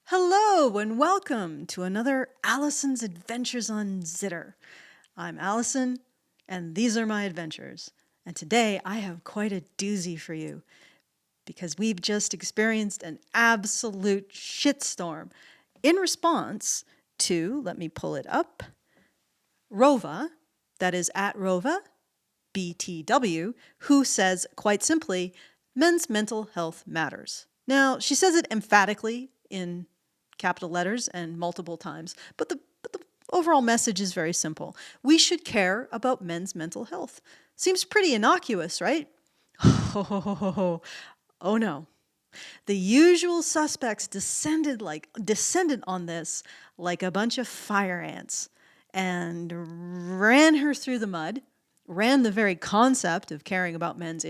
Hello and welcome to another Allison's Adventures on Zitter. I'm Allison and these are my adventures. And today I have quite a doozy for you because we've just experienced an absolute shitstorm in response to, let me pull it up, Rova, that is at Rova, BTW, who says quite simply, men's mental health matters. Now, she says it emphatically in capital letters and multiple times, but the overall message is very simple. We should care about men's mental health. Seems pretty innocuous, right? Oh no. The usual suspects descended on this like a bunch of fire ants and ran her through the mud, ran the very concept of caring about men's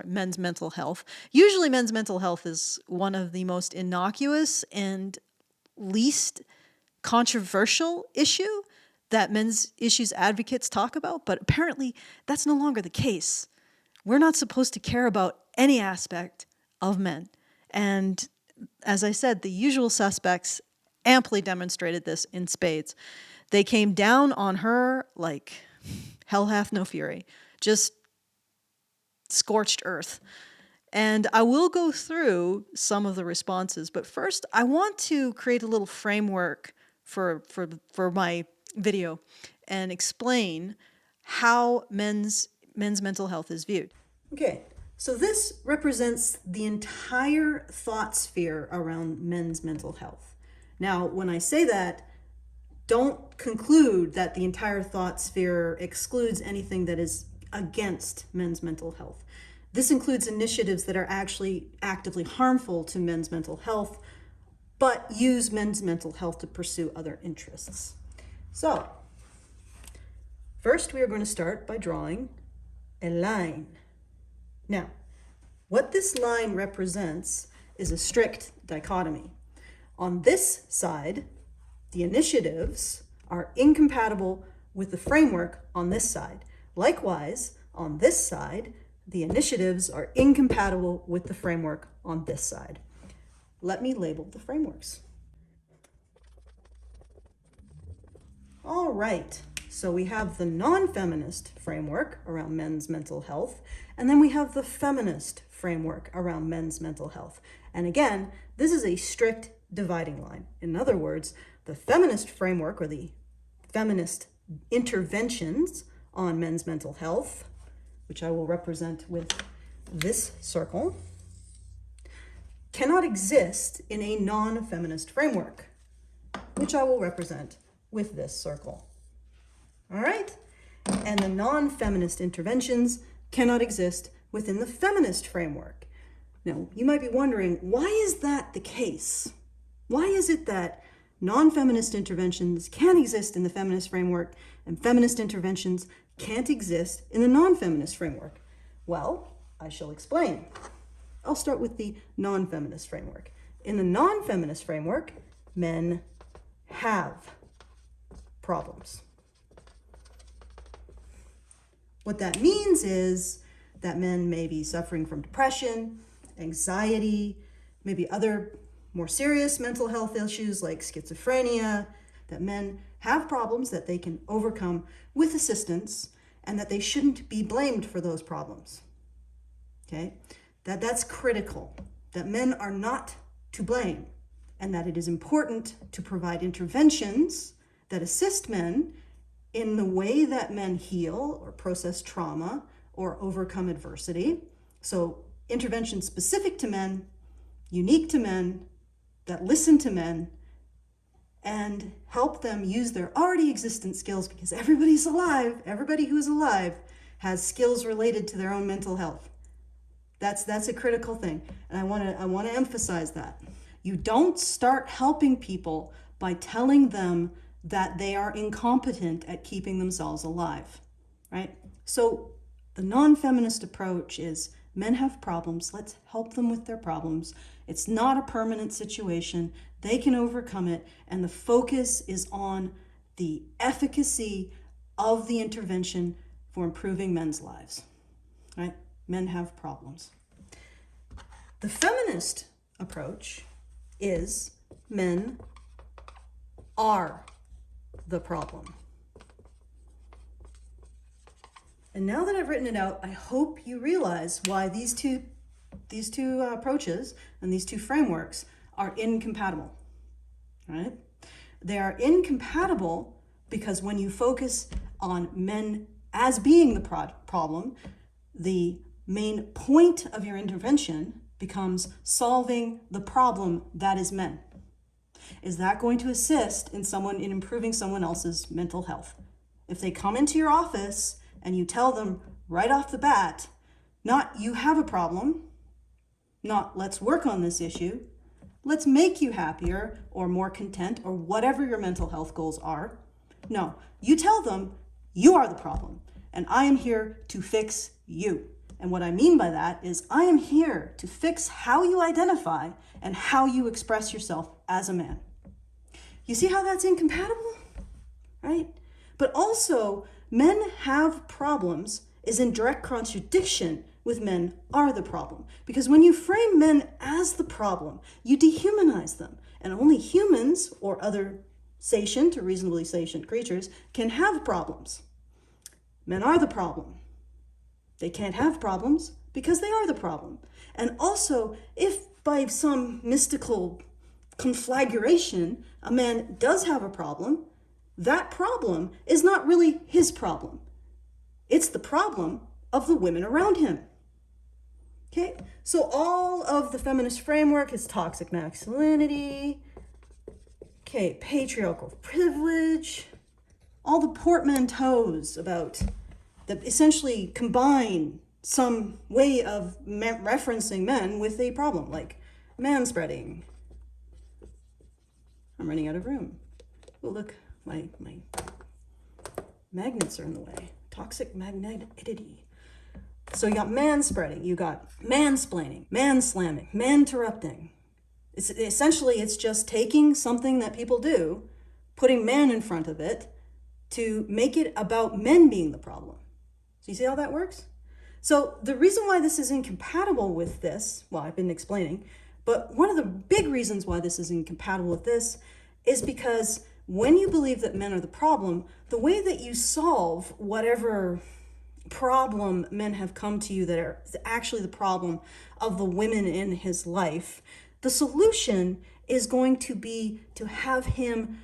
men's mental health. Usually men's mental health is one of the most innocuous and least controversial issue that men's issues advocates talk about, but apparently that's no longer the case. We're not supposed to care about any aspect of men. And as I said, the usual suspects amply demonstrated this in spades. They came down on her like hell hath no fury, just scorched earth. And I will go through some of the responses, but first I want to create a little framework for my video and explain how men's mental health is viewed. Okay, so this represents the entire thought sphere around men's mental health. Now, when I say that, don't conclude that the entire thought sphere excludes anything that is against men's mental health. This includes initiatives that are actually actively harmful to men's mental health, but use men's mental health to pursue other interests. So, first we are going to start by drawing a line. Now, what this line represents is a strict dichotomy. On this side, the initiatives are incompatible with the framework on this side. Likewise, on this side, the initiatives are incompatible with the framework on this side. Let me label the frameworks. All right, so we have the non-feminist framework around men's mental health, and then we have the feminist framework around men's mental health. And again, this is a strict dividing line. In other words, the feminist framework, or the feminist interventions on men's mental health, which I will represent with this circle, cannot exist in a non-feminist framework, which I will represent with this circle. All right? And the non-feminist interventions cannot exist within the feminist framework. Now, you might be wondering, why is that the case? Why is it that non-feminist interventions can exist in the feminist framework and feminist interventions can't exist in the non-feminist framework? Well, I shall explain. I'll start with the non-feminist framework. In the non-feminist framework, men have problems. What that means is that men may be suffering from depression, anxiety, maybe other more serious mental health issues like schizophrenia, that men have problems that they can overcome with assistance and that they shouldn't be blamed for those problems. Okay? That's critical, that men are not to blame and that it is important to provide interventions that assist men in the way that men heal or process trauma or overcome adversity. So interventions specific to men, unique to men, that listen to men and help them use their already existent skills, because everybody's alive. Everybody who's alive has skills related to their own mental health. That's a critical thing. And I want to emphasize that. You don't start helping people by telling them that they are incompetent at keeping themselves alive, right? So the non-feminist approach is men have problems. Let's help them with their problems. It's not a permanent situation. They can overcome it. And the focus is on the efficacy of the intervention for improving men's lives, right? Men have problems. The feminist approach is men are the problem. And now that I've written it out, I hope you realize why these two approaches and these two frameworks are incompatible, right? They are incompatible because when you focus on men as being the problem, the main point of your intervention becomes solving the problem that is men. Is that going to assist in improving someone else's mental health? If they come into your office and you tell them right off the bat, not you have a problem, not let's work on this issue, let's make you happier or more content or whatever your mental health goals are. No, you tell them you are the problem and I am here to fix you. And what I mean by that is I am here to fix how you identify and how you express yourself as a man. You see how that's incompatible, right? But also, men have problems is in direct contradiction with men are the problem. Because when you frame men as the problem, you dehumanize them. And only humans or other sentient or reasonably sentient creatures can have problems. Men are the problem. They can't have problems because they are the problem. And also, if by some mystical conflagration a man does have a problem, that problem is not really his problem. It's the problem of the women around him. Okay, so all of the feminist framework is toxic masculinity, okay, patriarchal privilege, all the portmanteaus about that essentially combine some way of referencing men with a problem, like manspreading. I'm running out of room. Oh, look, my magnets are in the way. Toxic magneticity. So you got manspreading, you got mansplaining, manslamming, man-interrupting. It's just taking something that people do, putting man in front of it to make it about men being the problem. So you see how that works? So the reason why this is incompatible with this, well, I've been explaining, but one of the big reasons why this is incompatible with this is because when you believe that men are the problem, the way that you solve whatever problem men have come to you that are actually the problem of the women in his life, the solution is going to be to have him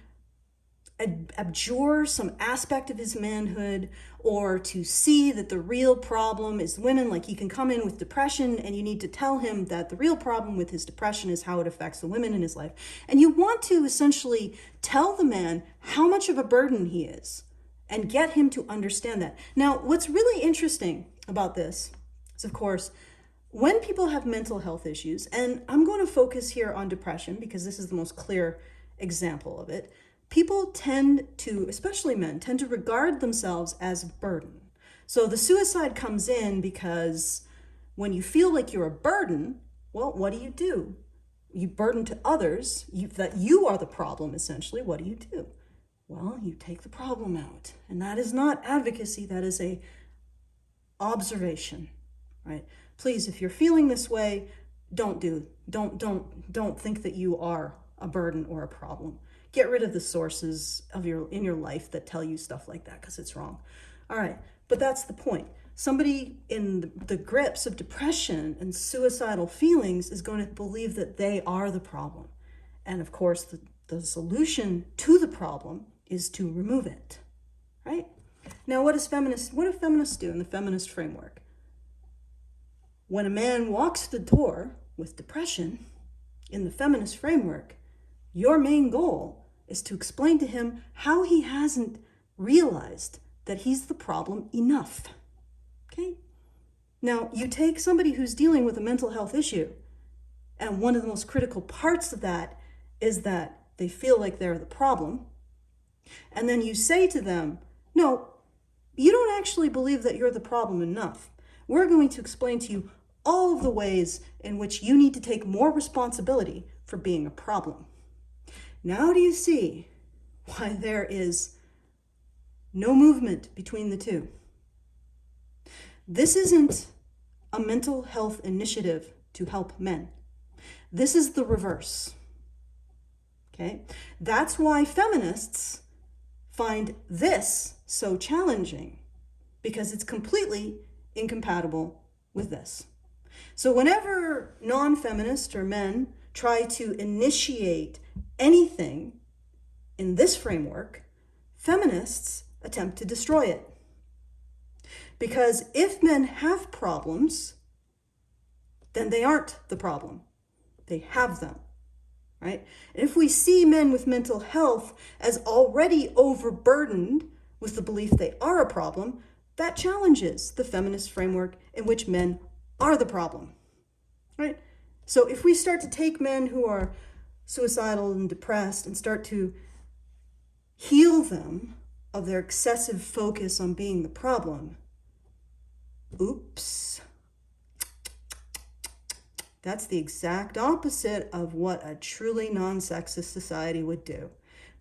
abjure some aspect of his manhood, or to see that the real problem is women. Like, he can come in with depression and you need to tell him that the real problem with his depression is how it affects the women in his life. And you want to essentially tell the man how much of a burden he is and get him to understand that. Now, what's really interesting about this is, of course, when people have mental health issues, and I'm going to focus here on depression because this is the most clear example of it, people tend to, especially men, tend to regard themselves as a burden. So the suicide comes in because when you feel like you're a burden, well, what do? You burden to others, that you are the problem, essentially. What do? Well, you take the problem out. And that is not advocacy, that is a observation, right? Please, if you're feeling this way, don't think that you are a burden or a problem. Get rid of the sources in your life that tell you stuff like that, because it's wrong. All right, but that's the point. Somebody in the grips of depression and suicidal feelings is going to believe that they are the problem. And of course, the solution to the problem is to remove it, right? Now, what do feminists do in the feminist framework? When a man walks the door with depression in the feminist framework, your main goal is to explain to him how he hasn't realized that he's the problem enough. Okay? Now, you take somebody who's dealing with a mental health issue, and one of the most critical parts of that is that they feel like they're the problem, and then you say to them, no, you don't actually believe that you're the problem enough. We're going to explain to you all of the ways in which you need to take more responsibility for being a problem. Now do you see why there is no movement between the two? This isn't a mental health initiative to help men. This is the reverse. Okay? That's why feminists find this so challenging, because it's completely incompatible with this. So whenever non-feminists or men try to initiate anything in this framework, feminists attempt to destroy it. Because if men have problems, then they aren't the problem. They have them, right? And if we see men with mental health as already overburdened with the belief they are a problem, that challenges the feminist framework in which men are the problem, right? So if we start to take men who are suicidal and depressed and start to heal them of their excessive focus on being the problem, oops, that's the exact opposite of what a truly non-sexist society would do.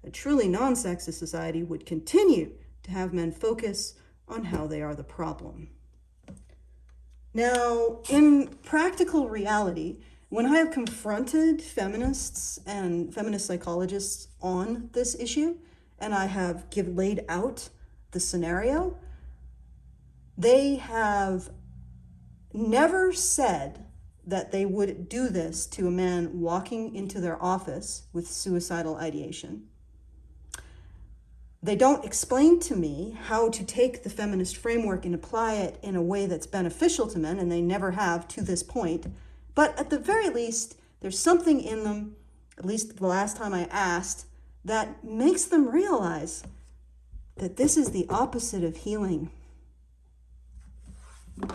A truly non-sexist society would continue to have men focus on how they are the problem. Now, in practical reality, when I have confronted feminists and feminist psychologists on this issue, and I have laid out the scenario, they have never said that they would do this to a man walking into their office with suicidal ideation. They don't explain to me how to take the feminist framework and apply it in a way that's beneficial to men, and they never have to this point. But at the very least, there's something in them, at least the last time I asked, that makes them realize that this is the opposite of healing.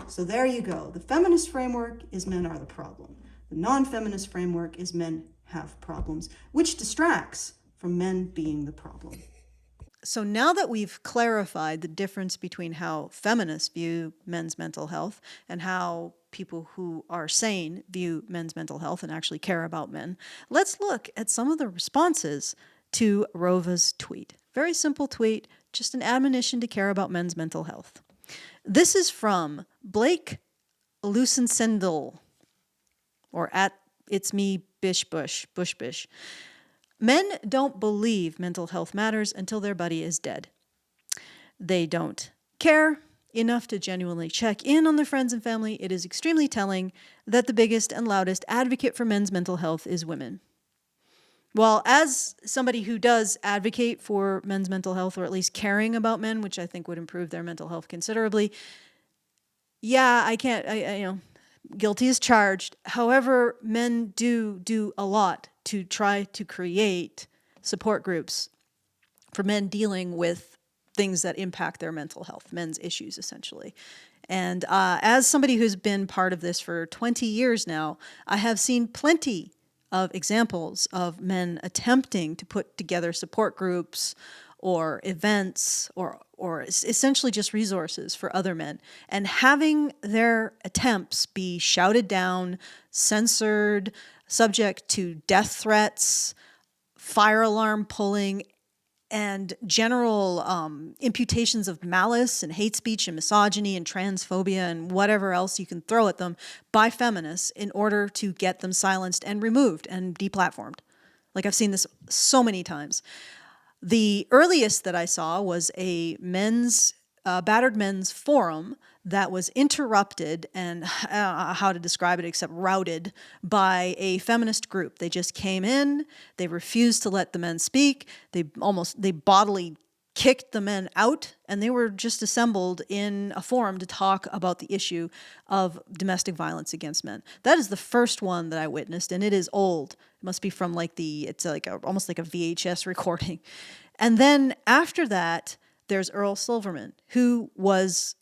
So there you go. The feminist framework is men are the problem. The non-feminist framework is men have problems, which distracts from men being the problem. So now that we've clarified the difference between how feminists view men's mental health and how people who are sane view men's mental health and actually care about men, let's look at some of the responses to Rova's tweet. Very simple tweet, just an admonition to care about men's mental health. This is from Blake Lucensendel, or at It's Me Bish Bush, Bush Bish. Men don't believe mental health matters until their buddy is dead. They don't care enough to genuinely check in on their friends and family. It is extremely telling that the biggest and loudest advocate for men's mental health is women. Well, as somebody who does advocate for men's mental health, or at least caring about men, which I think would improve their mental health considerably, yeah, I can't, guilty as charged. However, men do a lot to try to create support groups for men dealing with things that impact their mental health, men's issues, essentially. And as somebody who's been part of this for 20 years now, I have seen plenty of examples of men attempting to put together support groups or events or essentially just resources for other men, and having their attempts be shouted down, censored, subject to death threats, fire alarm pulling, and general imputations of malice and hate speech and misogyny and transphobia and whatever else you can throw at them by feminists in order to get them silenced and removed and deplatformed. Like, I've seen this so many times. The earliest that I saw was a battered men's forum that was interrupted and I don't know how to describe it except routed by a feminist group. They just came in, they refused to let the men speak, they bodily kicked the men out, and they were just assembled in a forum to talk about the issue of domestic violence against men. That is the first one that I witnessed, and it is old. It must be from almost like a VHS recording. And then after that, there's Earl Silverman, who was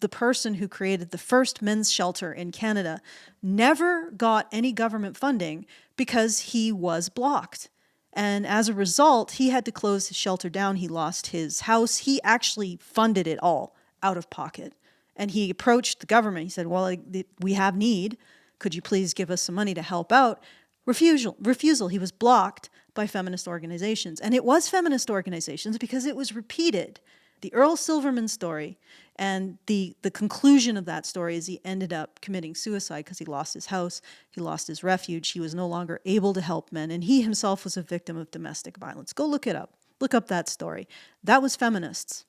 the person who created the first men's shelter in Canada, never got any government funding because he was blocked. And as a result, he had to close his shelter down. He lost his house. He actually funded it all out of pocket. And he approached the government. He said, well, we have need. Could you please give us some money to help out? Refusal. He was blocked by feminist organizations. And it was feminist organizations because it was repeated The Earl Silverman story, and the conclusion of that story is he ended up committing suicide because he lost his house, he lost his refuge, he was no longer able to help men, and he himself was a victim of domestic violence. Go look it up. Look up that story. That was feminists.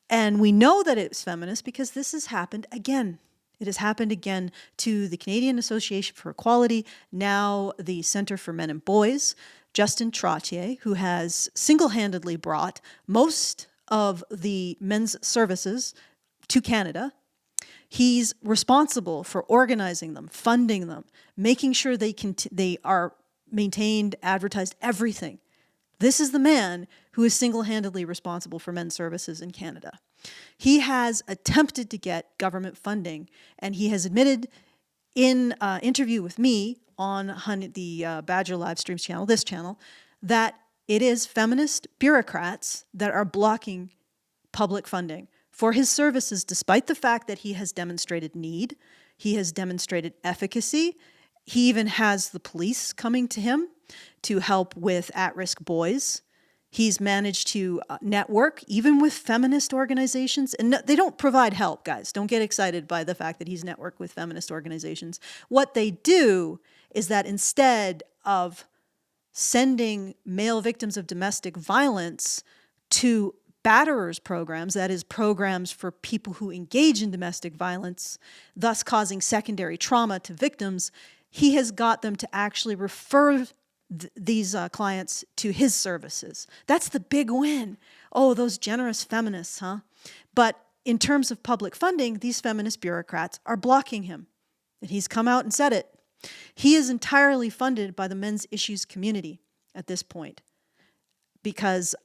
And we know that it's feminist because this has happened again. It has happened again to the Canadian Association for Equality, now the Centre for Men and Boys, Justin Trottier, who has single-handedly brought most of the men's services to Canada. He's responsible for organizing them, funding them, making sure they are maintained, advertised, everything. This is the man who is single-handedly responsible for men's services in Canada. He has attempted to get government funding, and he has admitted in an interview with me on the Badger Live Streams channel, this channel, that it is feminist bureaucrats that are blocking public funding for his services, despite the fact that he has demonstrated need, he has demonstrated efficacy. He even has the police coming to him to help with at-risk boys. He's managed to network even with feminist organizations. And they don't provide help, guys. Don't get excited by the fact that he's networked with feminist organizations. What they do is that instead of sending male victims of domestic violence to batterers programs, that is programs for people who engage in domestic violence, thus causing secondary trauma to victims, he has got them to actually refer these clients to his services. That's the big win. Oh, those generous feminists, huh? But in terms of public funding, these feminist bureaucrats are blocking him. And he's come out and said it. He is entirely funded by the men's issues community at this point because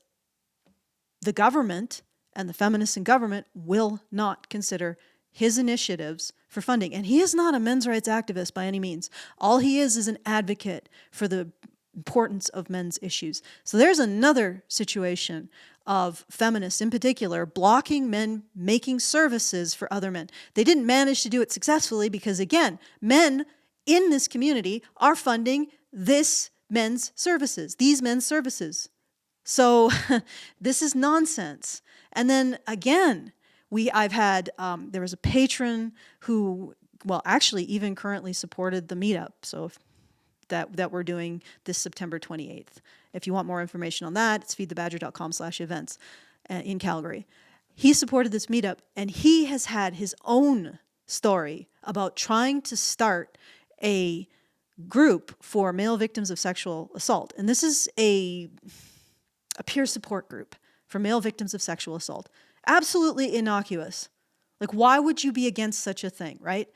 the government and the feminists in government will not consider his initiatives for funding. And he is not a men's rights activist by any means. All he is an advocate for the importance of men's issues. So there's another situation of feminists in particular blocking men making services for other men. They didn't manage to do it successfully because, again, men in this community are funding these men's services. So this is nonsense. And then again, I've had, there was a patron who, well, actually even currently supported the meetup. So that we're doing this September 28th. If you want more information on that, it's feedthebadger.com/events in Calgary. He supported this meetup, and he has had his own story about trying to start a group for male victims of sexual assault. And this is a peer support group for male victims of sexual assault. Absolutely innocuous. Like, why would you be against such a thing, right?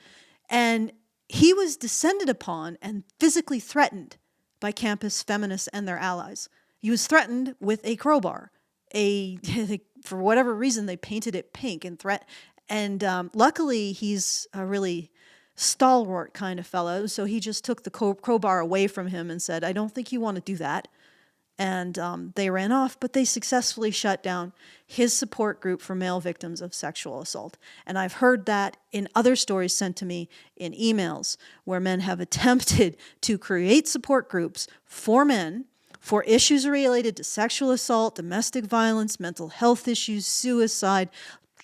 And he was descended upon and physically threatened by campus feminists and their allies. He was threatened with a crowbar. For whatever reason, they painted it pink and luckily, he's a really stalwart kind of fellow, so he just took the crowbar away from him and said, "I don't think you want to do that." And they ran off, but they successfully shut down his support group for male victims of sexual assault. And I've heard that in other stories sent to me in emails where men have attempted to create support groups for men for issues related to sexual assault, domestic violence, mental health issues, suicide,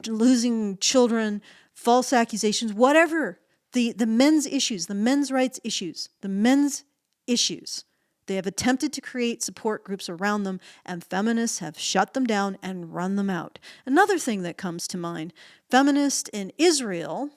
losing children, false accusations, whatever. The men's issues, the men's rights issues, the men's issues. They have attempted to create support groups around them, and feminists have shut them down and run them out. Another thing that comes to mind, feminists in Israel,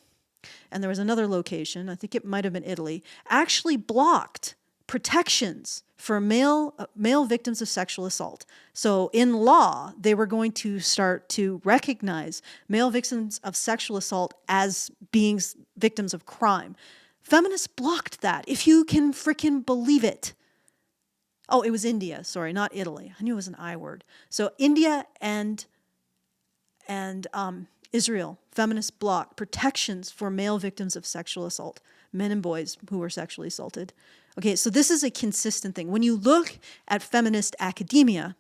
and there was another location, I think it might have been Italy, actually blocked protections for male victims of sexual assault. So in law, they were going to start to recognize male victims of sexual assault as being victims of crime. Feminists blocked that, if you can frickin' believe it. Oh, it was India. Sorry, not Italy. I knew it was an I word. So India and Israel, feminists block protections for male victims of sexual assault, men and boys who were sexually assaulted. Okay, so this is a consistent thing. When you look at feminist academia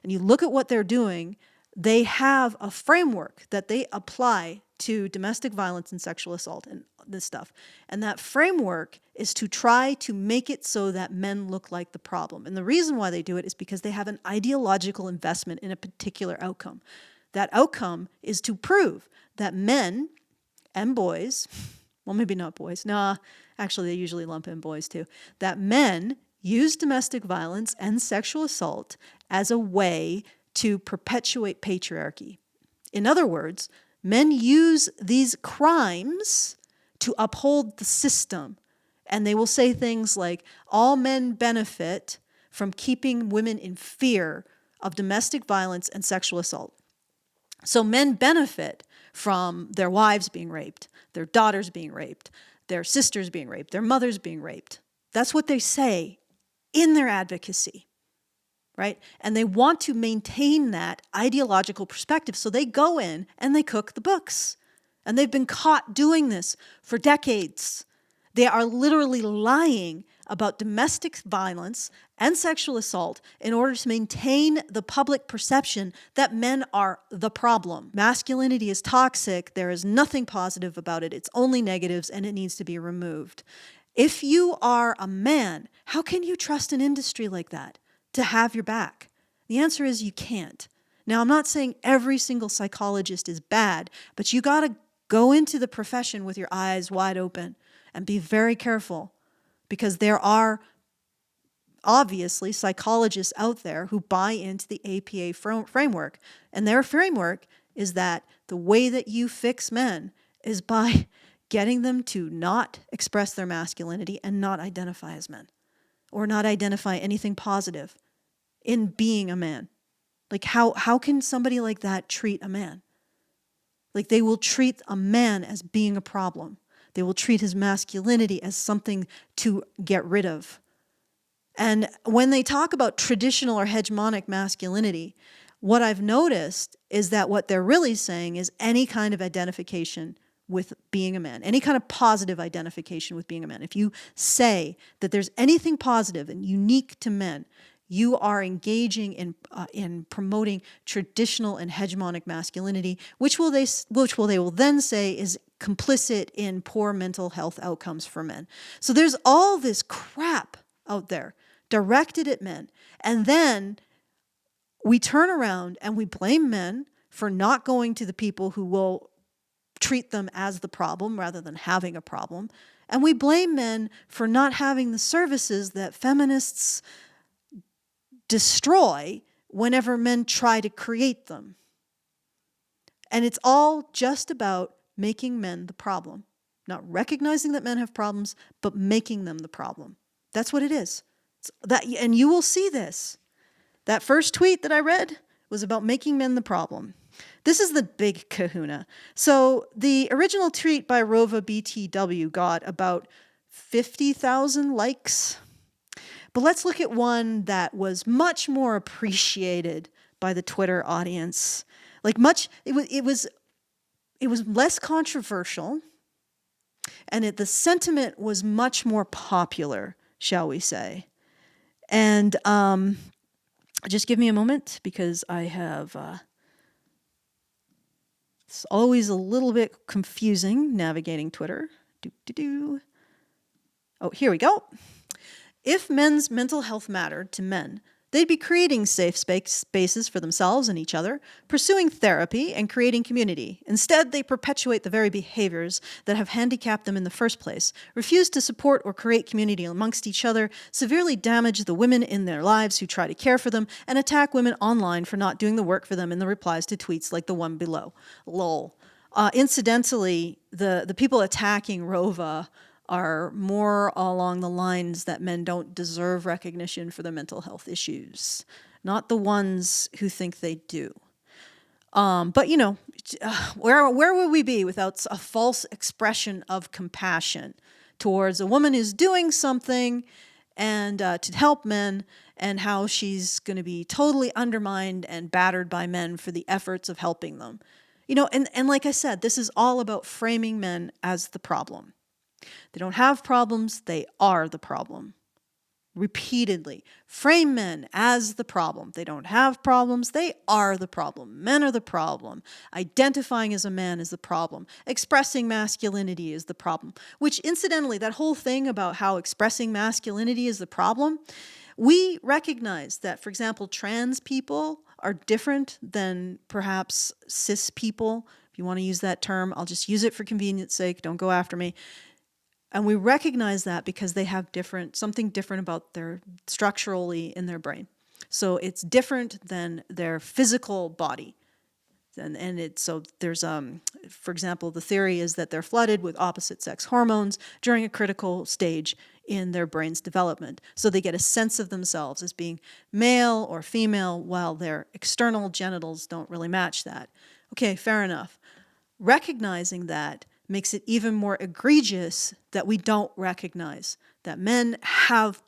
and you look at what they're doing, they have a framework that they apply to domestic violence and sexual assault and this stuff. And that framework is to try to make it so that men look like the problem. And the reason why they do it is because they have an ideological investment in a particular outcome. That outcome is to prove that men and boys, well, maybe not boys. Nah, actually, they usually lump in boys too. That men use domestic violence and sexual assault as a way to perpetuate patriarchy. In other words, men use these crimes to uphold the system. And they will say things like, all men benefit from keeping women in fear of domestic violence and sexual assault. So men benefit from their wives being raped, their daughters being raped, their sisters being raped, their mothers being raped. That's what they say in their advocacy, right? And they want to maintain that ideological perspective. So they go in and they cook the books. And they've been caught doing this for decades. They are literally lying about domestic violence and sexual assault in order to maintain the public perception that men are the problem. Masculinity is toxic. There is nothing positive about it. It's only negatives, and it needs to be removed. If you are a man, how can you trust an industry like that to have your back? The answer is you can't. Now, I'm not saying every single psychologist is bad, but you got to go into the profession with your eyes wide open and be very careful, because there are obviously psychologists out there who buy into the APA framework. And their framework is that the way that you fix men is by getting them to not express their masculinity and not identify as men, or not identify anything positive in being a man. Like how can somebody like that treat a man? Like, they will treat a man as being a problem. They will treat his masculinity as something to get rid of. And when they talk about traditional or hegemonic masculinity, what I've noticed is that what they're really saying is any kind of identification with being a man, any kind of positive identification with being a man. If you say that there's anything positive and unique to men, you are engaging in promoting traditional and hegemonic masculinity, which they will then say is complicit in poor mental health outcomes for men. So there's all this crap out there directed at men, and then we turn around and we blame men for not going to the people who will treat them as the problem rather than having a problem, and we blame men for not having the services that feminists destroy whenever men try to create them. And it's all just about making men the problem. Not recognizing that men have problems, but making them the problem. That's what it is. And you will see this. That first tweet that I read was about making men the problem. This is the big kahuna. So the original tweet by Rova BTW got about 50,000 likes. But let's look at one that was much more appreciated by the Twitter audience. It was less controversial, and the sentiment was much more popular, shall we say. And just give me a moment, because I have it's always a little bit confusing navigating Twitter. Oh, here we go. If men's mental health mattered to men, they'd be creating safe spaces for themselves and each other, pursuing therapy, and creating community. Instead, they perpetuate the very behaviors that have handicapped them in the first place, refuse to support or create community amongst each other, severely damage the women in their lives who try to care for them, and attack women online for not doing the work for them in the replies to tweets like the one below. Lol. Incidentally, the people attacking Rova are more along the lines that men don't deserve recognition for their mental health issues, not the ones who think they do. But where would we be without a false expression of compassion towards a woman who's doing something and to help men, and how she's going to be totally undermined and battered by men for the efforts of helping them? And like I said, this is all about framing men as the problem. They don't have problems, they are the problem. repeatedly frame men as the problem. They don't have problems. They are the problem. Men are the problem. Identifying as a man is the problem. Expressing masculinity is the problem. Which, incidentally, that whole thing about how expressing masculinity is the problem, we recognize that, for example, trans people are different than perhaps cis people. If you want to use that term, I'll just use it for convenience sake. Don't go after me. And we recognize that because they have something different about their structurally in their brain. So it's different than their physical body. So there's, for example, the theory is that they're flooded with opposite sex hormones during a critical stage in their brain's development. So they get a sense of themselves as being male or female while their external genitals don't really match that. Okay, fair enough. Recognizing that makes it even more egregious that we don't recognize that men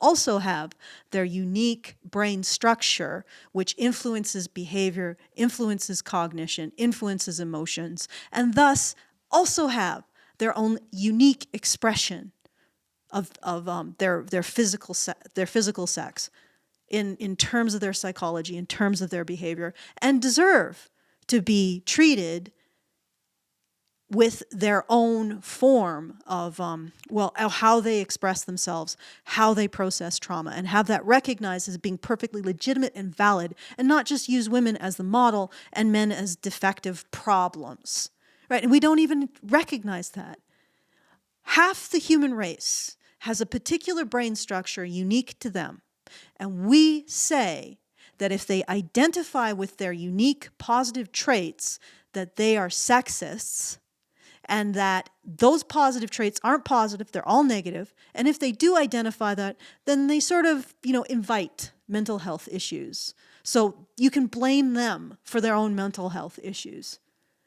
also have their unique brain structure, which influences behavior, influences cognition, influences emotions, and thus also have their own unique expression of their physical sex in terms of their psychology, in terms of their behavior, and deserve to be treated with their own form of, how they express themselves, how they process trauma, and have that recognized as being perfectly legitimate and valid, and not just use women as the model and men as defective problems, right? And we don't even recognize that. Half the human race has a particular brain structure unique to them, and we say that if they identify with their unique positive traits, that they are sexists, and that those positive traits aren't positive, they're all negative. And if they do identify that, then they sort of, invite mental health issues. So you can blame them for their own mental health issues.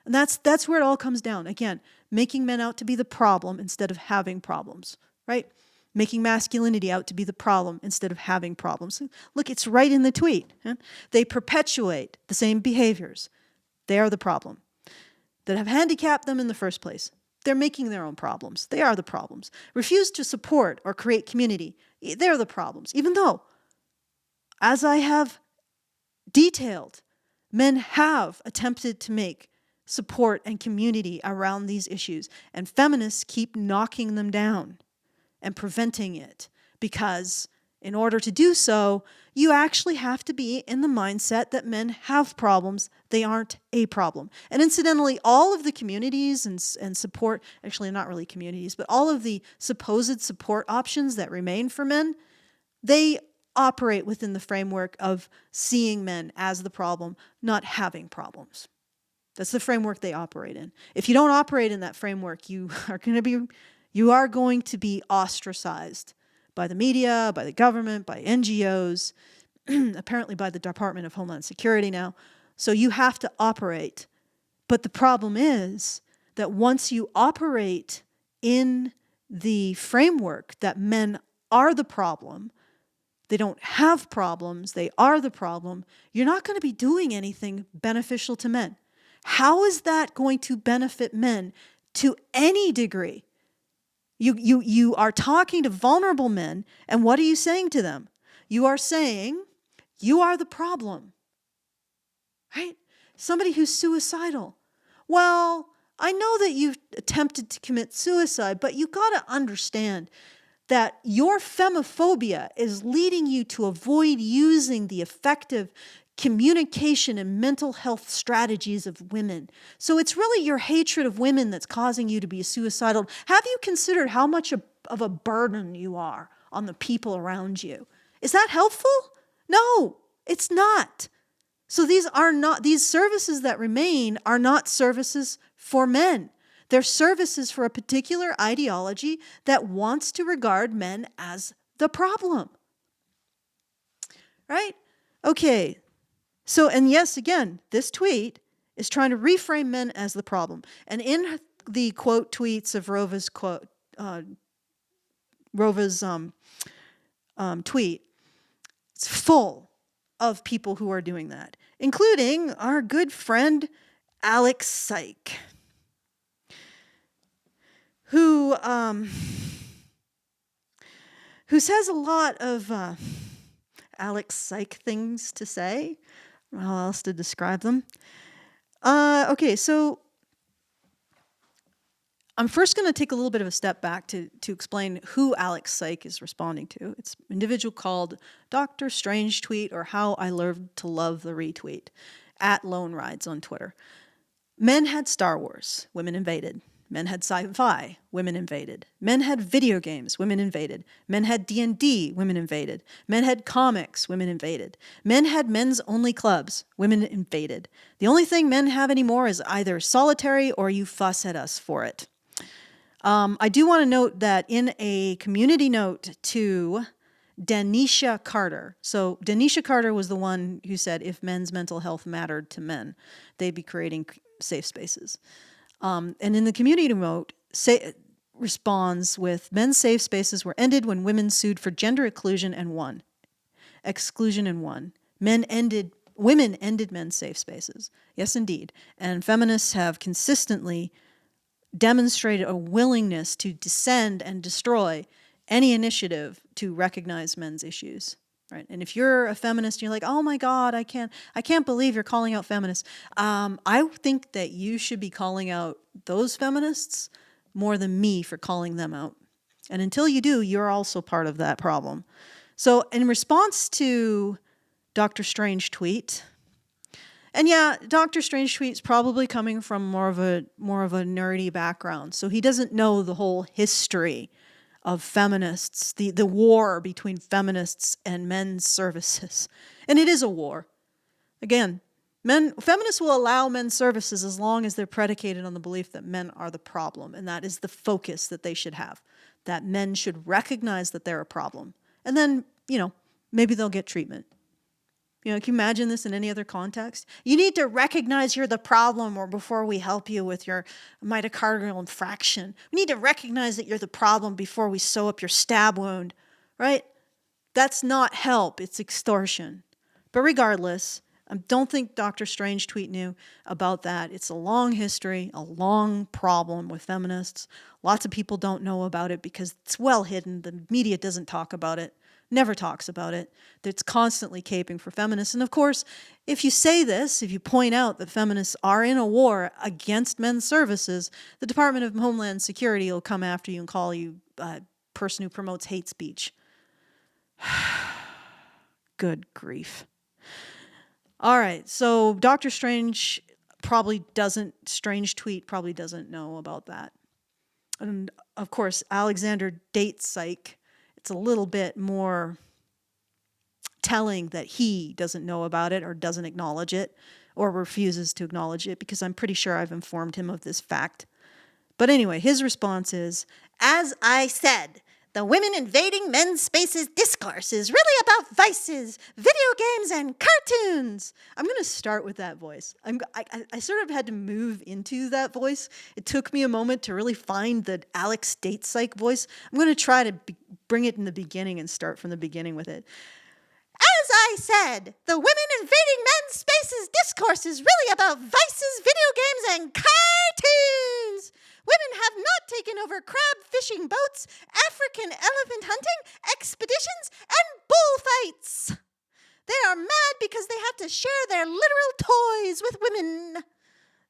And that's where it all comes down. Again, making men out to be the problem instead of having problems, right? Making masculinity out to be the problem instead of having problems. Look, it's right in the tweet. Huh? They perpetuate the same behaviors. They are the problem that have handicapped them in the first place. They're making their own problems. They are the problems. Refuse to support or create community. They're the problems. Even though, as I have detailed, men have attempted to make support and community around these issues, and feminists keep knocking them down and preventing it, because in order to do so, you actually have to be in the mindset that men have problems. They aren't a problem. And incidentally, all of the communities and support, actually not really communities, but all of the supposed support options that remain for men, they operate within the framework of seeing men as the problem, not having problems. That's the framework they operate in. If you don't operate in that framework, you are going to be ostracized by the media, by the government, by NGOs, apparently by the Department of Homeland Security now. So you have to operate. But the problem is that once you operate in the framework that men are the problem, they don't have problems, they are the problem, you're not going to be doing anything beneficial to men. How is that going to benefit men to any degree? You are talking to vulnerable men, and what are you saying to them? You are saying, you are the problem, right? Somebody who's suicidal. Well, I know that you've attempted to commit suicide, but you got to understand that your femophobia is leading you to avoid using the effective communication and mental health strategies of women. So it's really your hatred of women that's causing you to be suicidal. Have you considered how much of a burden you are on the people around you? Is that helpful? No, it's not. So these services that remain are not services for men. They're services for a particular ideology that wants to regard men as the problem. Right? Okay. So, and yes, again, this tweet is trying to reframe men as the problem. And in the quote tweets of Rova's tweet, it's full of people who are doing that, including our good friend Alex Syke, who who says a lot of Alex Psych things to say. How else to describe them? Okay, so I'm first going to take a little bit of a step back to explain who Alex Psych is responding to. It's an individual called Dr. Strange Tweet, or How I Learned to Love the Retweet, at Lone Rides on Twitter. Men had Star Wars, women invaded. Men had sci-fi, women invaded. Men had video games, women invaded. Men had D&D, women invaded. Men had comics, women invaded. Men had men's-only clubs, women invaded. The only thing men have anymore is either solitary or you fuss at us for it. I do want to note that in a community note to Danisha Carter. So Danisha Carter was the one who said if men's mental health mattered to men, they'd be creating safe spaces. And in the community note, responds with men's safe spaces were ended when women sued for gender exclusion and won. Women ended men's safe spaces. Yes, indeed. And feminists have consistently demonstrated a willingness to descend and destroy any initiative to recognize men's issues. Right. And if you're a feminist, you're like, oh my God, I can't believe you're calling out feminists. I think that you should be calling out those feminists more than me for calling them out. And until you do, you're also part of that problem. So in response to Dr. Strange Tweet, and yeah, Dr. Strange Tweet's probably coming from more of a nerdy background. So he doesn't know the whole history of feminists, the war between feminists and men's services. And it is a war. Again, feminists will allow men's services as long as they're predicated on the belief that men are the problem. And that is the focus that they should have. That men should recognize that they're a problem. And then, maybe they'll get treatment. Can you imagine this in any other context? You need to recognize you're the problem or before we help you with your myocardial infarction. We need to recognize that you're the problem before we sew up your stab wound, right? That's not help, it's extortion. But regardless, I don't think Dr. Strange Tweet knew about that. It's a long history, a long problem with feminists. Lots of people don't know about it because it's well hidden. The media doesn't talk about it. Never talks about it. That's constantly caping for feminists. And of course, if you say this, if you point out that feminists are in a war against men's services, the Department of Homeland Security will come after you and call you a person who promotes hate speech. Good grief. All right, so Dr. Strange Tweet probably doesn't know about that. And of course, Alexander dates psych. It's a little bit more telling that he doesn't know about it or doesn't acknowledge it or refuses to acknowledge it, because I'm pretty sure I've informed him of this fact. But anyway, his response is, as I said, the women invading men's spaces discourse is really about vices, video games, and cartoons. I'm going to start with that voice. I sort of had to move into that voice. It took me a moment to really find the Alex Date Psych voice. I'm going to try to bring it in the beginning and start from the beginning with it. As I said, the women invading men's spaces discourse is really about vices, video games, and cartoons. Women have not taken over crab fishing boats, African elephant hunting, expeditions, and bullfights. They are mad because they have to share their literal toys with women.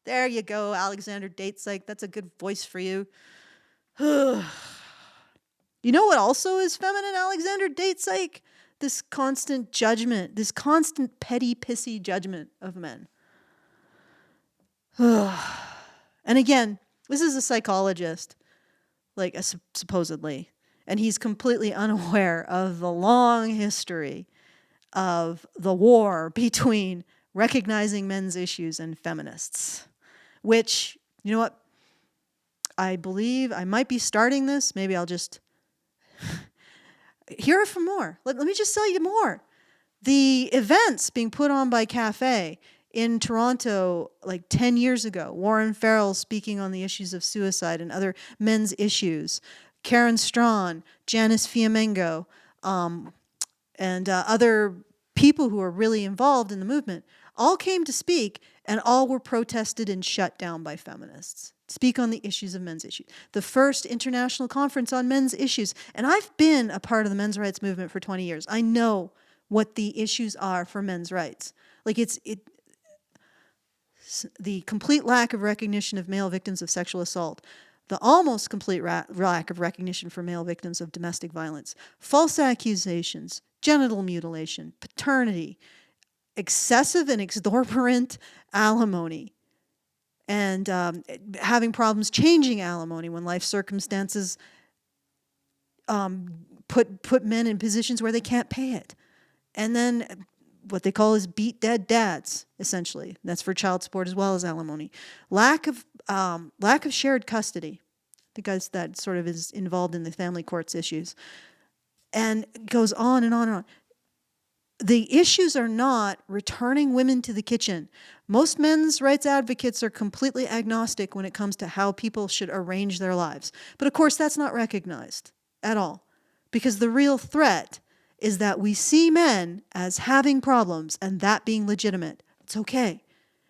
There you go, Alexander Date Psych. That's a good voice for you. You know what also is feminine, Alexander Date Psych? This constant judgment, this constant petty, pissy judgment of men. And again, this is a psychologist, supposedly, and he's completely unaware of the long history of the war between recognizing men's issues and feminists, which, you know what, I believe I might be starting this. Maybe I'll just hear it from more. Let me just tell you more. The events being put on by Cafe in Toronto 10 years ago, Warren Farrell speaking on the issues of suicide and other men's issues, Karen Strawn, Janice Fiamengo, and other people who are really involved in the movement, all came to speak and all were protested and shut down by feminists. speak on the issues of men's issues. The first international conference on men's issues. And I've been a part of the men's rights movement for 20 years. I know what the issues are for men's rights. Like the complete lack of recognition of male victims of sexual assault, the almost complete lack of recognition for male victims of domestic violence, false accusations, genital mutilation, paternity, excessive and exorbitant alimony, and having problems changing alimony when life circumstances put men in positions where they can't pay it. And then what they call is beat dead dads, essentially. That's for child support as well as alimony. Lack of shared custody, because that sort of is involved in the family courts issues. And it goes on and on and on. The issues are not returning women to the kitchen. Most men's rights advocates are completely agnostic when it comes to how people should arrange their lives. But of course, that's not recognized at all, because the real threat is that we see men as having problems and that being legitimate. It's okay.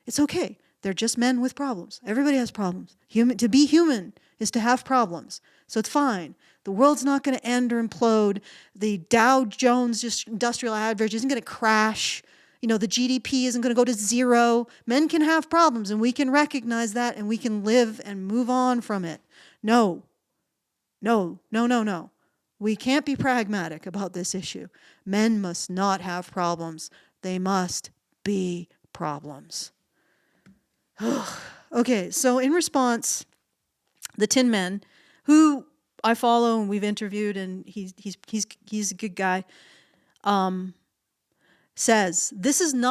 It's okay. They're just men with problems. Everybody has problems. To be human is to have problems. So it's fine. The world's not going to end or implode. The Dow Jones industrial average isn't going to crash. The GDP isn't going to go to zero. Men can have problems, and we can recognize that, and we can live and move on from it. No. We can't be pragmatic about this issue. Men must not have problems. They must be problems. Okay, so in response, the Tin Men, who I follow and we've interviewed, and he's a good guy, says this isn't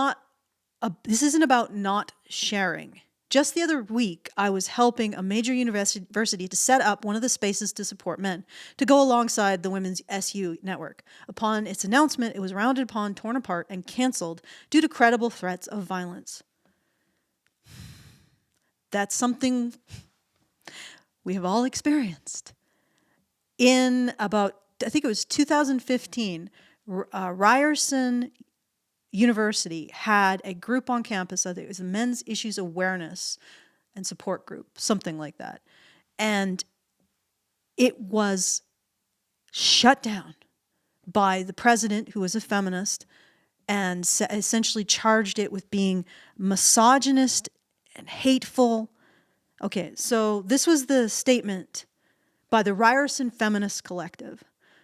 about not sharing. Just the other week, I was helping a major university to set up one of the spaces to support men, to go alongside the Women's SU network. Upon its announcement, it was rounded upon, torn apart, and canceled due to credible threats of violence. That's something we have all experienced. In about, I think it was 2015, Ryerson University had a group on campus. I think it was a Men's Issues Awareness and Support Group, something like that. And it was shut down by the president, who was a feminist, and essentially charged it with being misogynist and hateful. Okay, so this was the statement by the Ryerson Feminist Collective.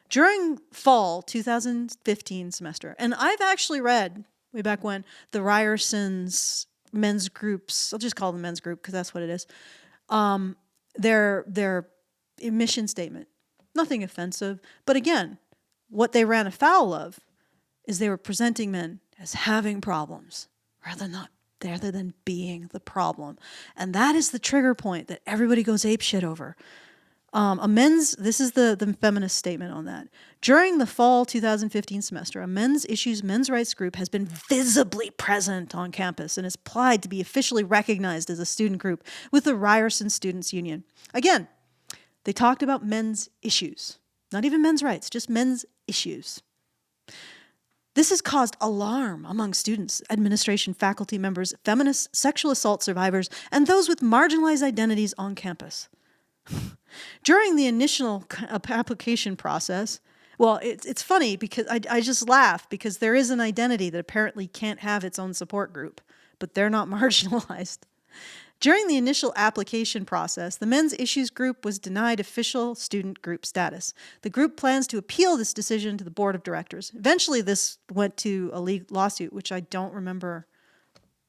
During fall 2015 semester, and I've actually read, way back when, the Ryerson's men's groups, I'll just call them men's group because that's what it is, their mission statement. Nothing offensive. But again, what they ran afoul of is they were presenting men as having problems rather than being the problem. And that is the trigger point that everybody goes apeshit over. This is the feminist statement on that. During the fall 2015 semester, a men's rights group has been visibly present on campus and has applied to be officially recognized as a student group with the Ryerson Students Union. Again, they talked about men's issues, not even men's rights, just men's issues. This has caused alarm among students, administration, faculty members, feminists, sexual assault survivors, and those with marginalized identities on campus. During the initial application process, well, it's funny because I just laugh because there is an identity that apparently can't have its own support group, but they're not marginalized. During the initial application process, the Men's Issues Group was denied official student group status. The group plans to appeal this decision to the board of directors. Eventually, this went to a lawsuit, which I don't remember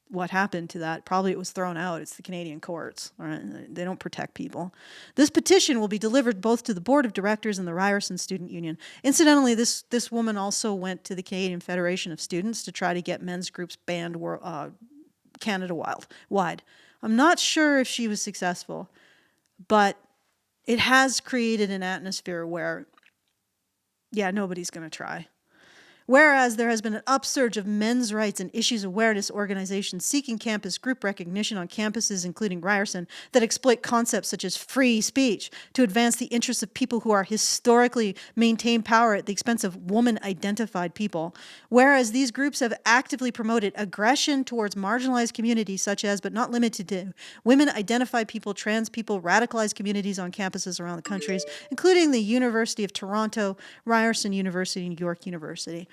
what happened to that. Probably it was thrown out. It's the Canadian courts. Right? They don't protect people. This petition will be delivered both to the board of directors and the Ryerson Student Union. Incidentally, this woman also went to the Canadian Federation of Students to try to get men's groups banned Canada-wide. I'm not sure if she was successful, but it has created an atmosphere where, yeah, nobody's going to try. Whereas there has been an upsurge of men's rights and issues awareness organizations seeking campus group recognition on campuses, including Ryerson, that exploit concepts such as free speech to advance the interests of people who are historically maintained power at the expense of woman-identified people. Whereas these groups have actively promoted aggression towards marginalized communities such as, but not limited to, women-identified people, trans people, radicalized communities on campuses around the countries, including the University of Toronto, Ryerson University, and York University.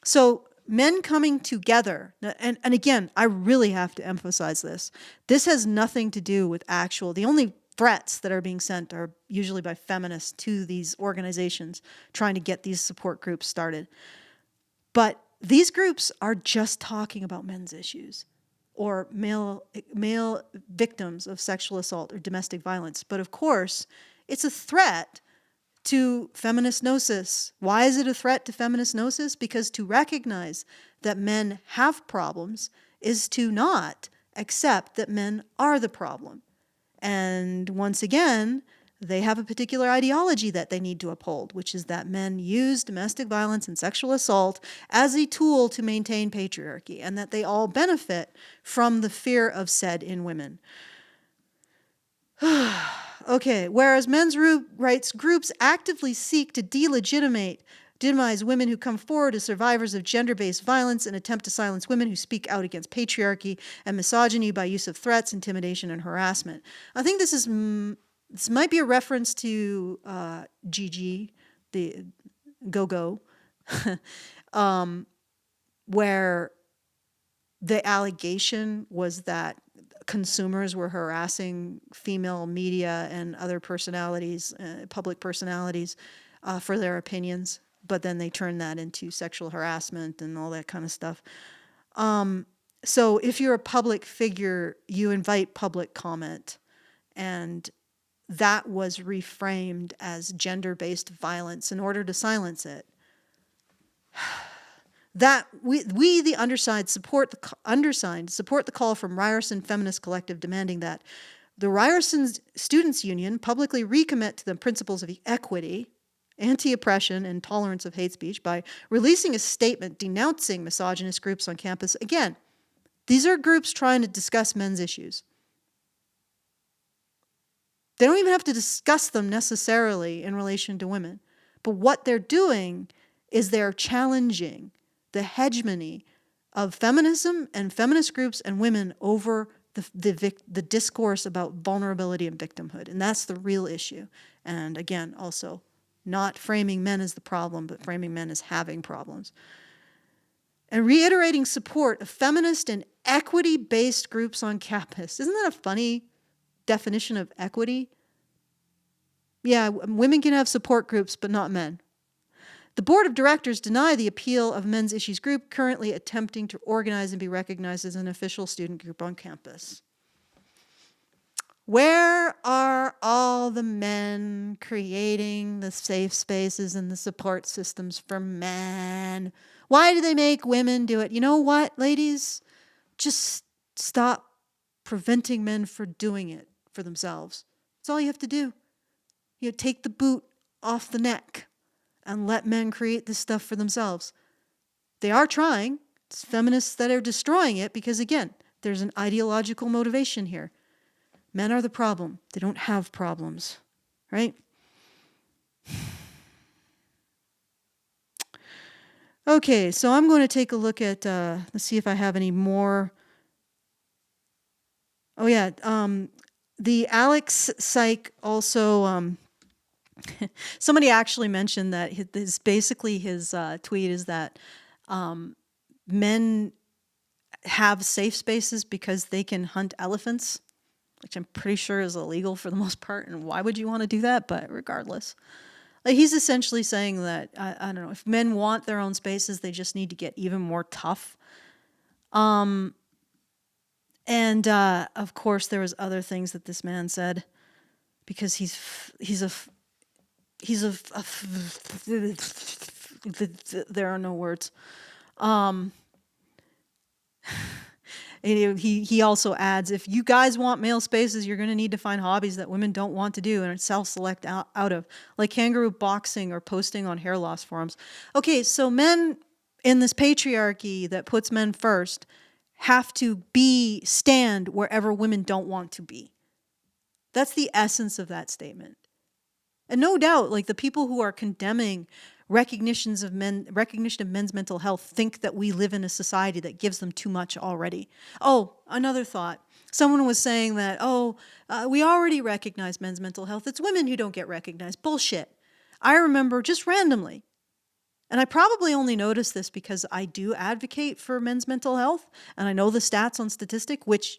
So men coming together, and again, I really have to emphasize this. This has nothing to do with the only threats that are being sent are usually by feminists to these organizations trying to get these support groups started. But these groups are just talking about men's issues or male victims of sexual assault or domestic violence. But of course, it's a threat to feminist gnosis. Why is it a threat to feminist gnosis? Because to recognize that men have problems is to not accept that men are the problem. And once again, they have a particular ideology that they need to uphold, which is that men use domestic violence and sexual assault as a tool to maintain patriarchy, and that they all benefit from the fear of said in women. Okay, whereas men's rights groups actively seek to delegitimize women who come forward as survivors of gender-based violence and attempt to silence women who speak out against patriarchy and misogyny by use of threats, intimidation, and harassment. I think this might be a reference to Gigi, the Go-Go, where the allegation was that consumers were harassing female media and other personalities, public personalities, for their opinions, but then they turned that into sexual harassment and all that kind of stuff. So if you're a public figure, you invite public comment, and that was reframed as gender-based violence in order to silence it. That we the undersigned support the call from Ryerson Feminist Collective demanding that the Ryerson Students Union publicly recommit to the principles of equity, anti-oppression, and tolerance of hate speech by releasing a statement denouncing misogynist groups on campus. Again, these are groups trying to discuss men's issues. They don't even have to discuss them necessarily in relation to women. But what they're doing is they're challenging the hegemony of feminism and feminist groups and women over the discourse about vulnerability and victimhood. And that's the real issue. And again, also not framing men as the problem, but framing men as having problems. And reiterating support of feminist and equity-based groups on campus. Isn't that a funny definition of equity? Yeah, women can have support groups, but not men. The board of directors deny the appeal of men's issues group currently attempting to organize and be recognized as an official student group on campus. Where are all the men creating the safe spaces and the support systems for men? Why do they make women do it? You know what, ladies? Just stop preventing men from doing it for themselves. That's all you have to do. You take the boot off the neck and let men create this stuff for themselves. They are trying. It's feminists that are destroying it because, again, there's an ideological motivation here. Men are the problem. They don't have problems, right? Okay, so I'm going to take a look at, let's see if I have any more. Oh, yeah. The Alex Psych also, somebody actually mentioned that his tweet is that men have safe spaces because they can hunt elephants, which I'm pretty sure is illegal for the most part. And why would you want to do that? But regardless, like, he's essentially saying that, I don't know, if men want their own spaces, they just need to get even more tough. And of course, there was other things that this man said, because there are no words. He also adds, if you guys want male spaces, you're going to need to find hobbies that women don't want to do and self-select out of, like kangaroo boxing or posting on hair loss forums. Okay, so men in this patriarchy that puts men first have to stand wherever women don't want to be. That's the essence of that statement. And no doubt, like the people who are condemning recognition of men's mental health think that we live in a society that gives them too much already. Oh, another thought. Someone was saying that, we already recognize men's mental health. It's women who don't get recognized. Bullshit. I remember just randomly, and I probably only noticed this because I do advocate for men's mental health, and I know the stats on statistic, which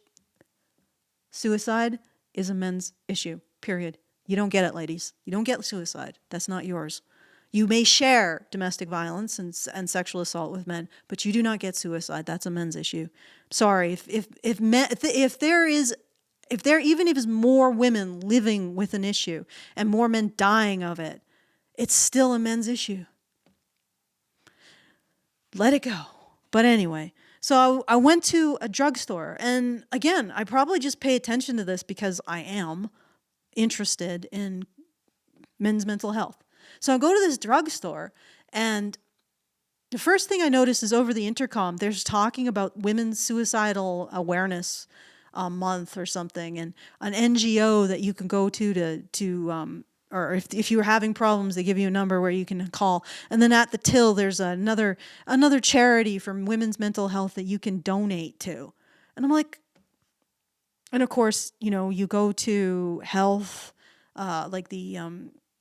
suicide is a men's issue, period. You don't get it, ladies. You don't get suicide. That's not yours. You may share domestic violence and sexual assault with men, but you do not get suicide. That's a men's issue. Sorry, if there even if there's more women living with an issue and more men dying of it, it's still a men's issue. Let it go. But anyway, so I went to a drugstore, and again, I probably just pay attention to this because I am interested in men's mental health. So I go to this drugstore, and the first thing I notice is over the intercom, there's talking about Women's Suicidal Awareness Month or something, and an NGO that you can go to or if you're having problems, they give you a number where you can call. And then at the till, there's another charity for women's mental health that you can donate to. And I'm like, and of course, you go to health, like the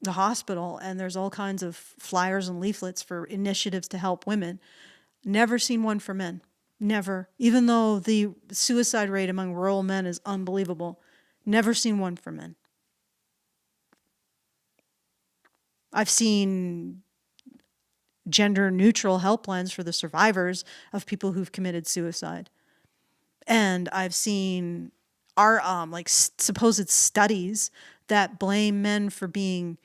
hospital, and there's all kinds of flyers and leaflets for initiatives to help women. Never seen one for men. Never. Even though the suicide rate among rural men is unbelievable. Never seen one for men. I've seen gender-neutral helplines for the survivors of people who've committed suicide. And I've seen our supposed studies that blame men for being,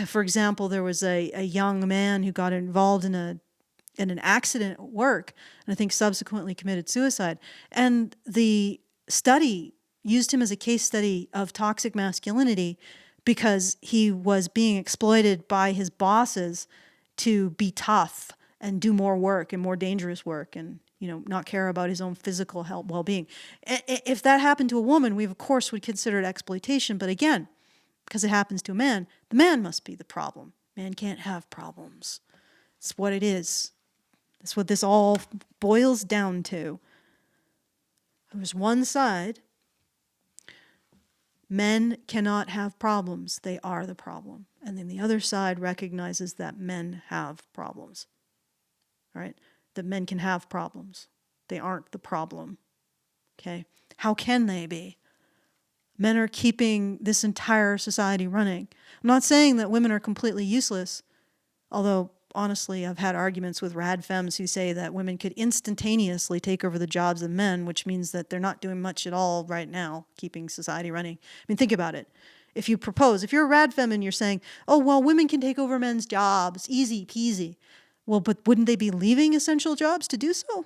for example, there was a young man who got involved in an accident at work and I think subsequently committed suicide. And the study used him as a case study of toxic masculinity because he was being exploited by his bosses to be tough and do more work and more dangerous work and, not care about his own physical health, well-being. If that happened to a woman, we of course would consider it exploitation. But again, because it happens to a man, the man must be the problem. Man can't have problems. It's what it is. That's what this all boils down to. There's one side. Men cannot have problems. They are the problem. And then the other side recognizes that men have problems. Right? That men can have problems. They aren't the problem. Okay? How can they be? Men are keeping this entire society running. I'm not saying that women are completely useless, although honestly, I've had arguments with rad femmes who say that women could instantaneously take over the jobs of men, which means that they're not doing much at all right now, keeping society running. I mean, think about it. If you're a rad femme and you're saying, oh, well, women can take over men's jobs, easy peasy. Well, but wouldn't they be leaving essential jobs to do so?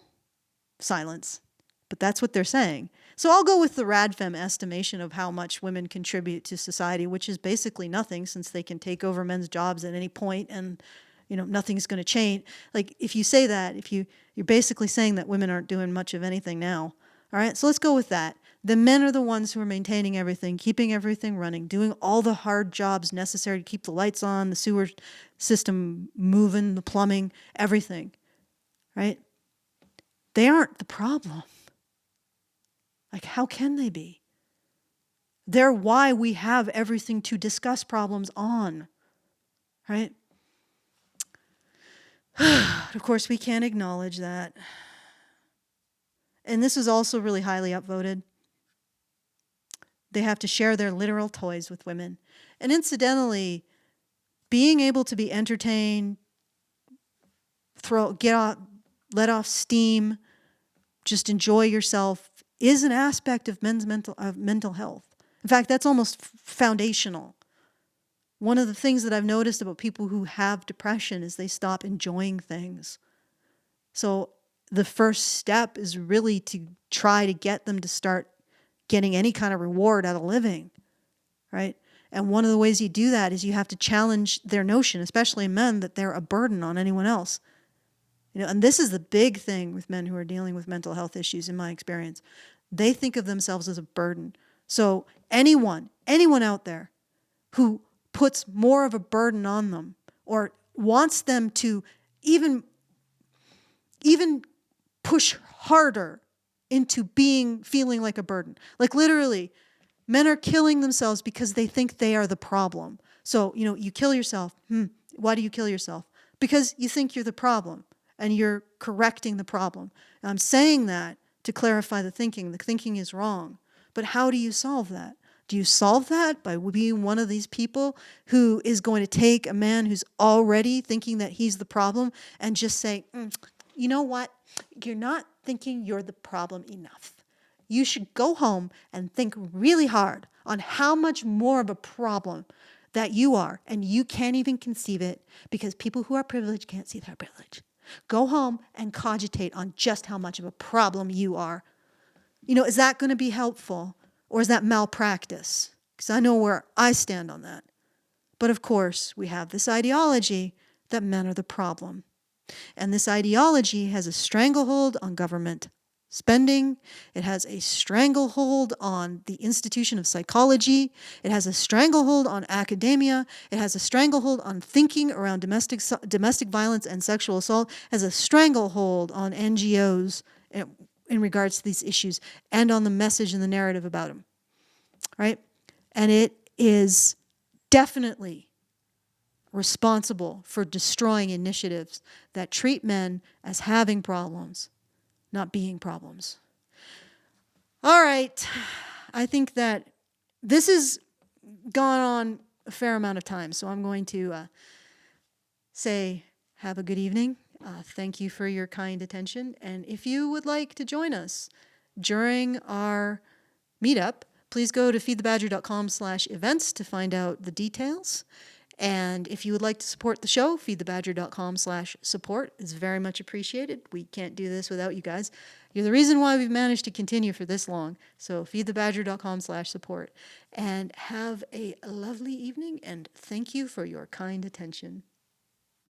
Silence. But that's what they're saying. So I'll go with the rad femme estimation of how much women contribute to society, which is basically nothing since they can take over men's jobs at any point and nothing's going to change. Like if you say that, you're basically saying that women aren't doing much of anything now. All right, so let's go with that. The men are the ones who are maintaining everything, keeping everything running, doing all the hard jobs necessary to keep the lights on, the sewer system moving, the plumbing, everything. Right? They aren't the problem. Like, how can they be? They're why we have everything to discuss problems on. Right? Of course, we can't acknowledge that. And this is also really highly upvoted. They have to share their literal toys with women. And incidentally, being able to be entertained, let off steam, just enjoy yourself is an aspect of men's mental health. In fact, that's almost foundational. One of the things that I've noticed about people who have depression is they stop enjoying things. So the first step is really to try to get them to start getting any kind of reward out of living, right? And one of the ways you do that is you have to challenge their notion, especially men, that they're a burden on anyone else. And this is the big thing with men who are dealing with mental health issues, in my experience. They think of themselves as a burden. So anyone out there who puts more of a burden on them or wants them to even push harder into feeling like a burden. Like literally, men are killing themselves because they think they are the problem. So, you kill yourself. Why do you kill yourself? Because you think you're the problem and you're correcting the problem. And I'm saying that to clarify the thinking. The thinking is wrong. But how do you solve that? Do you solve that by being one of these people who is going to take a man who's already thinking that he's the problem and just say, you know what? You're not thinking you're the problem enough. You should go home and think really hard on how much more of a problem that you are, and you can't even conceive it because people who are privileged can't see their privilege. Go home and cogitate on just how much of a problem you are. Is that going to be helpful, or is that malpractice? Because I know where I stand on that. But of course, we have this ideology that men are the problem. And this ideology has a stranglehold on government spending. It has a stranglehold on the institution of psychology. It has a stranglehold on academia. It has a stranglehold on thinking around domestic violence and sexual assault. It has a stranglehold on NGOs in regards to these issues and on the message and the narrative about them, right? And it is definitely responsible for destroying initiatives that treat men as having problems, not being problems. All right. I think that this has gone on a fair amount of time, so I'm going to say have a good evening. Thank you for your kind attention. And if you would like to join us during our meetup, please go to feedthebadger.com/events to find out the details. And if you would like to support the show, feedthebadger.com/support is very much appreciated. We can't do this without you guys. You're the reason why we've managed to continue for this long. So feedthebadger.com/support. And have a lovely evening, and thank you for your kind attention.